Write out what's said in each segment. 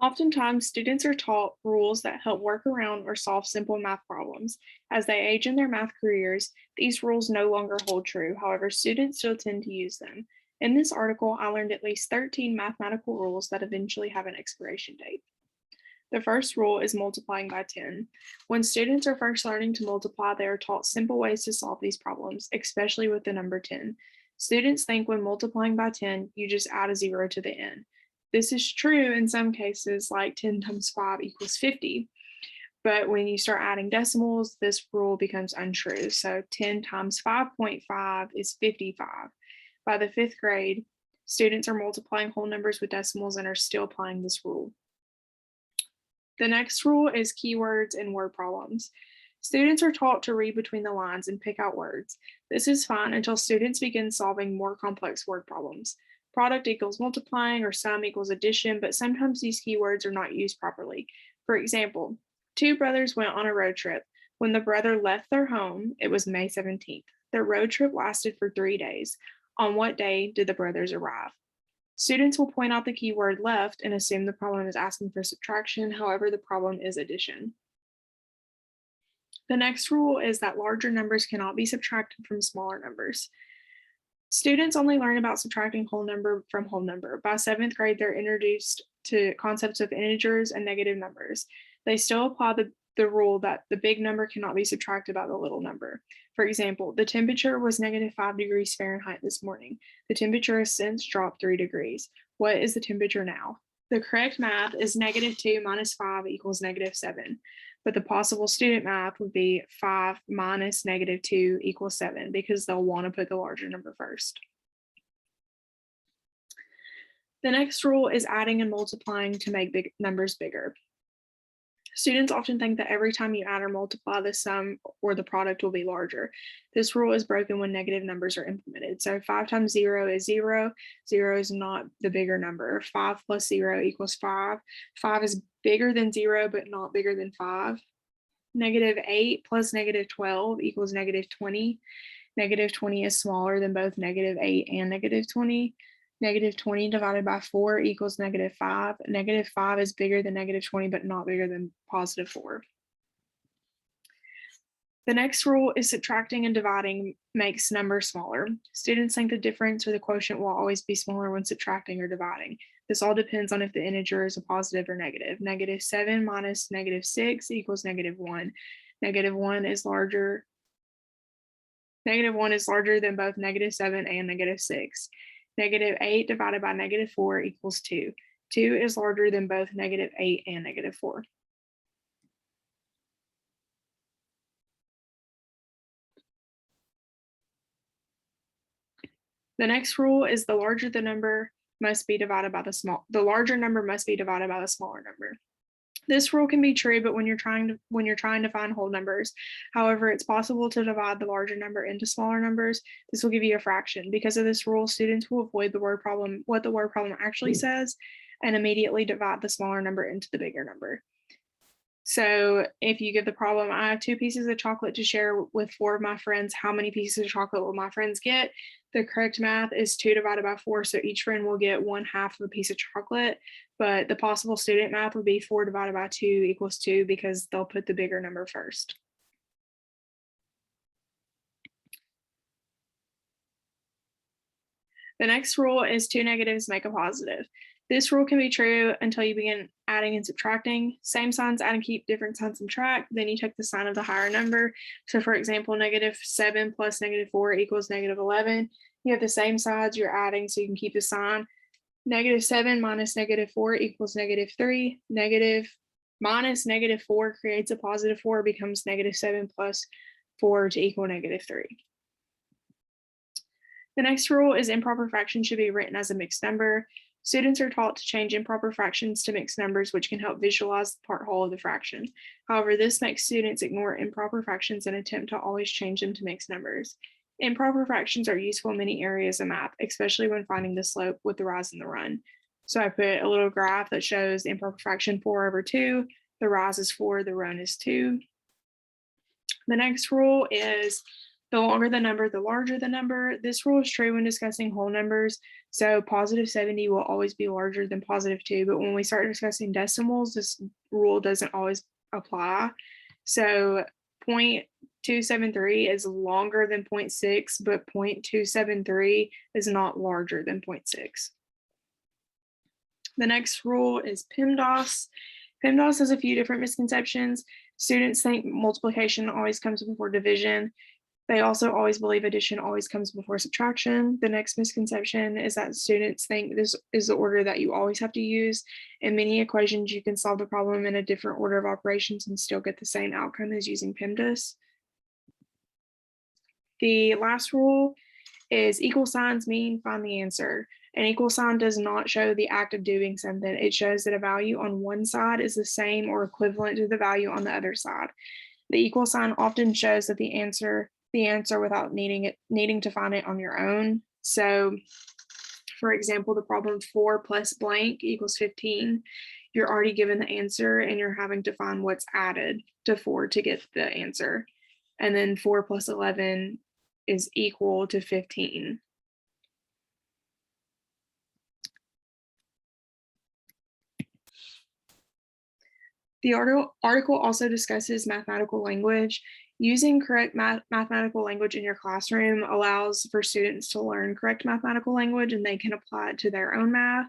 Oftentimes, students are taught rules that help work around or solve simple math problems. As they age in their math careers, these rules no longer hold true. However, students still tend to use them. In this article, I learned at least 13 mathematical rules that eventually have an expiration date. The first rule is multiplying by 10. When students are first learning to multiply, they are taught simple ways to solve these problems, especially with the number 10. Students think when multiplying by 10, you just add a zero to the end. This is true in some cases, like 10 times 5 equals 50. But when you start adding decimals, this rule becomes untrue. So 10 times 5.5 is 55. By the fifth grade, students are multiplying whole numbers with decimals and are still applying this rule. The next rule is keywords and word problems. Students are taught to read between the lines and pick out words. This is fine until students begin solving more complex word problems. Product equals multiplying or sum equals addition, but sometimes these keywords are not used properly. For example, two brothers went on a road trip. When the brother left their home, it was May 17th. Their road trip lasted for 3 days. On what day did the brothers arrive? Students will point out the keyword left and assume the problem is asking for subtraction. However, the problem is addition. The next rule is that larger numbers cannot be subtracted from smaller numbers. Students only learn about subtracting whole number from whole number. By seventh grade, they're introduced to concepts of integers and negative numbers. They still apply the rule that the big number cannot be subtracted by the little number. For example, the temperature was -5 degrees Fahrenheit this morning. The temperature has since dropped 3 degrees. What is the temperature now? The correct math is -2 minus 5 equals -7. But the possible student math would be 5 minus -2 equals 7 because they'll want to put the larger number first. The next rule is adding and multiplying to make big numbers bigger. Students often think that every time you add or multiply, the sum or the product will be larger. This rule is broken when negative numbers are implemented. So 5 times 0 is 0. 0 is not the bigger number. 5 plus 0 equals 5. 5 is bigger than 0, but not bigger than 5. -8 plus -12 equals -20. -20 is smaller than both -8 and -20. -20 divided by 4 equals -5. -5 is bigger than -20, but not bigger than +4. The next rule is subtracting and dividing makes numbers smaller. Students think the difference or the quotient will always be smaller when subtracting or dividing. This all depends on if the integer is a positive or negative. -7 minus -6 equals -1. -1 is larger. -1 is larger than both -7 and -6. -8 divided by -4 equals 2. 2 is larger than both -8 and -4. The next rule is the larger the number must be divided by the larger number must be divided by the smaller number. This rule can be true, but when you're trying to find whole numbers. However, it's possible to divide the larger number into smaller numbers. This will give you a fraction. Because of this rule, students will avoid what the word problem actually says, and immediately divide the smaller number into the bigger number. So if you give the problem, I have 2 pieces of chocolate to share with 4 of my friends, how many pieces of chocolate will my friends get? The correct math is 2 divided by 4, so each friend will get 1/2 of a piece of chocolate, but the possible student math would be 4 divided by 2 equals 2 because they'll put the bigger number first. The next rule is 2 negatives make a positive. This rule can be true until you begin adding and subtracting. Same signs add and keep, different signs subtract. Then you take the sign of the higher number. So for example, -7 plus -4 equals -11. You have the same sides you're adding, so you can keep the sign. -7 minus -4 equals -3. Negative minus -4 creates a +4, becomes -7 plus 4 to equal -3. The next rule is improper fractions should be written as a mixed number. Students are taught to change improper fractions to mixed numbers, which can help visualize the part whole of the fraction. However, this makes students ignore improper fractions and attempt to always change them to mixed numbers. Improper fractions are useful in many areas of math, especially when finding the slope with the rise and the run. So I put a little graph that shows the improper fraction 4/2. The rise is 4, the run is 2. The next rule is The longer the number, the larger the number. This rule is true when discussing whole numbers. So positive 70 will always be larger than positive 2. But when we start discussing decimals, this rule doesn't always apply. So 0.273 is longer than 0.6, but 0.273 is not larger than 0.6. The next rule is PEMDAS. PEMDAS has a few different misconceptions. Students think multiplication always comes before division. They also always believe addition always comes before subtraction. The next misconception is that students think this is the order that you always have to use. In many equations, you can solve the problem in a different order of operations and still get the same outcome as using PEMDAS. The last rule is equal signs mean find the answer. An equal sign does not show the act of doing something. It shows that a value on one side is the same or equivalent to the value on the other side. The equal sign often shows that the answer without needing to find it on your own. So for example, the problem 4 plus blank equals 15. You're already given the answer and you're having to find what's added to 4 to get the answer. And then 4 plus 11 is equal to 15. The article also discusses mathematical language. Using correct mathematical language in your classroom allows for students to learn correct mathematical language and they can apply it to their own math.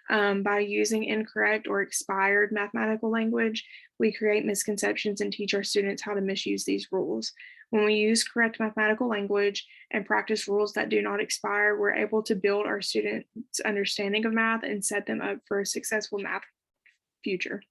By using incorrect or expired mathematical language, we create misconceptions and teach our students how to misuse these rules. When we use correct mathematical language and practice rules that do not expire, we're able to build our students' understanding of math and set them up for a successful math future.